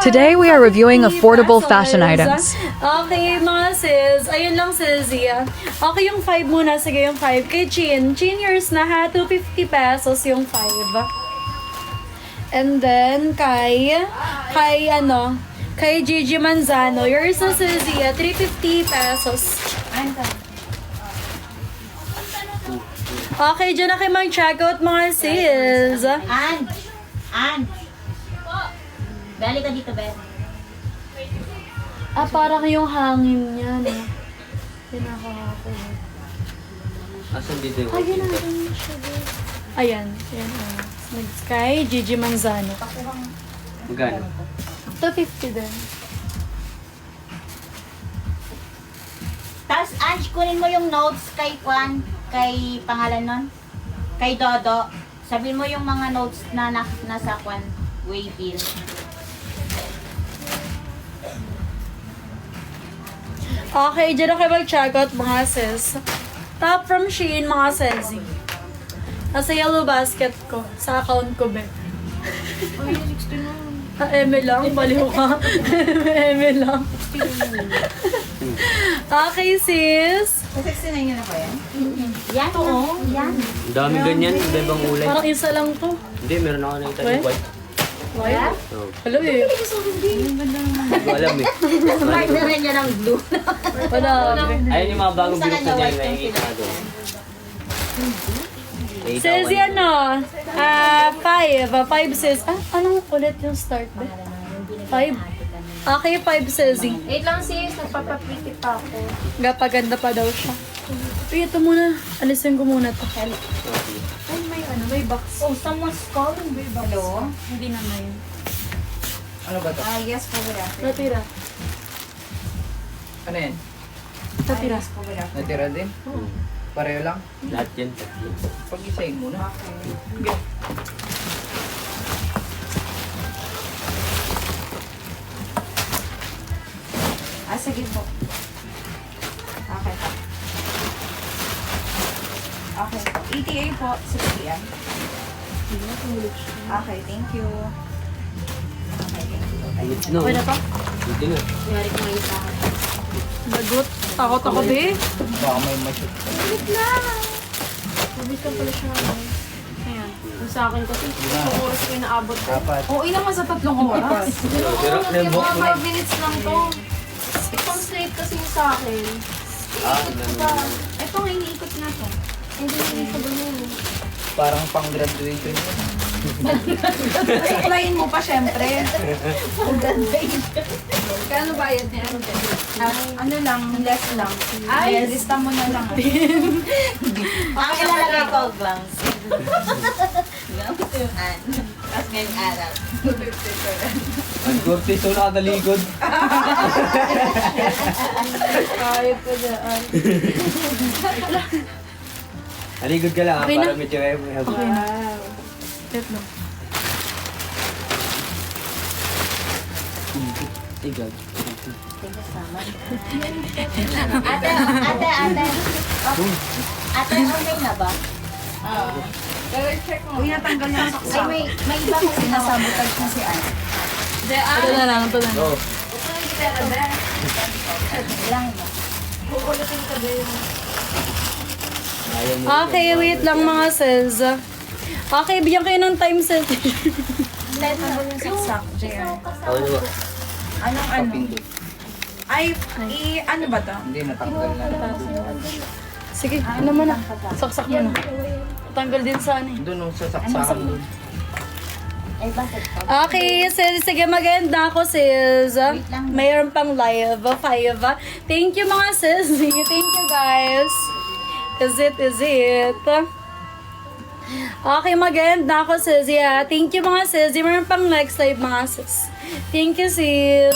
Today we are reviewing affordable fashion items. Okay, mga sis. Ayun lang, sis. Okay, yung 5 muna. Sige, yung 5. Kay Chin. Chin, yours na ha. 250 pesos yung 5. And then, kay Gigi Manzano. Yours na, sis. 350 pesos. Okay, dyan na kayo mag-checkout, mga sis. Ann. Bali ka dito, Ben. Parang yung hangin niya, no? Pinaka-ako. Asan dito yung Ayan na, ayan siya. Ayan. Kay Gigi Manzano. Magkano? 250 din. Tapos, Ange, kunin mo yung notes kay Kwan, kay pangalan nun, kay Dodo. Sabihin mo yung mga notes na nasa Kwan, Waybill. Okay, dyan na kayo mag-checkout, mga sis. Top from Shein, mga sensi. Nasa yellow basket ko. Sa account ko, be. Eme lang, baliw ka. Eme lang. Okay, sis. Yan, oo. Yan. Ang daming ganyan, iba-ibang kulay. Parang isa lang to. Hindi, meron ako nakita Wait. yung white. Why? Oh, Hello eh. hindi ko alam eh. Partner niya ng blue. Wala. Ayun yung mga bagong Sa bilog kanya, na dyan, white yung nakikita ko doon. Sis, yan no. 5. 5 sis. Anong ulit yung start ba? 5? Okay, 5 sis. Wait lang sis, nagpapapiti pa ako. Gapaganda pa daw siya. Uy, ito muna. Alisin ko muna to. Ay, may box. Oh, someone's calling. Hello? Hindi na ngayon. Yes, photographer. Natira. Ano yan? Natira. Natira din? Pareho lang? Lahat yan. Pag-isahin muna. Sige po. Okay po. Okay po. ETA po, 6 p.m. Okay, thank you. Okay, thank you. No, Okay na to? hindi na. Lagot. Takot ako, be. Baka may mashoot ka. Mabit ka pala siya. Ayan. Yung sa akin kasi, isang oras ko yung naabot ko. Dapat. Oo, ilang sa 3 oras. Sirap na yung buhok Mga mo. 5 minutes lang to. Itong straight kasi yung sa akin. Ano. Ito nga, iniikot na to. Hindi na ito ganun. Parang pang graduation yun. Suklayin mo pa syempre. Kano bayad niya? Ano lang, less lang. Ay, lista mo na lang. Ang ilalagay ko, glangs. Tapos ngayong araw. Ang kurtis, so nakatalikod. Kahit ko dyan. Talikod ka lang, Okay na? para medyo may habo. Wow. Wait lang. Tigag. Ate. Ate, okay na ba? Uy, natanggal niya ang Ay, saksak. may iba kasi nasabotage na si Anne. Ito na lang, ito na lang. Oh, Ilang mo? ayaw mo. Okay, wait lang, mga sis. Okay, bigyan kayo ng time set. Natanggal yung saksak, JR. Ano ba? Anong ano? Papindot. Ay, ano ba to? Hindi, natanggal na. Sige, ano mo na. Saksak mo na. Tanggal din sa ano eh. Doon, sa saksakan doon. Ay, bakit pa? Okay, sis. Sige, maganda ako, sis. Mayroon pang live. 5. Thank you, mga sis. Thank you, guys. Is it? Okay, maganda ako, sis. Yeah, thank you, mga sis. Mayroon pang next live, mga sis. Thank you, sis.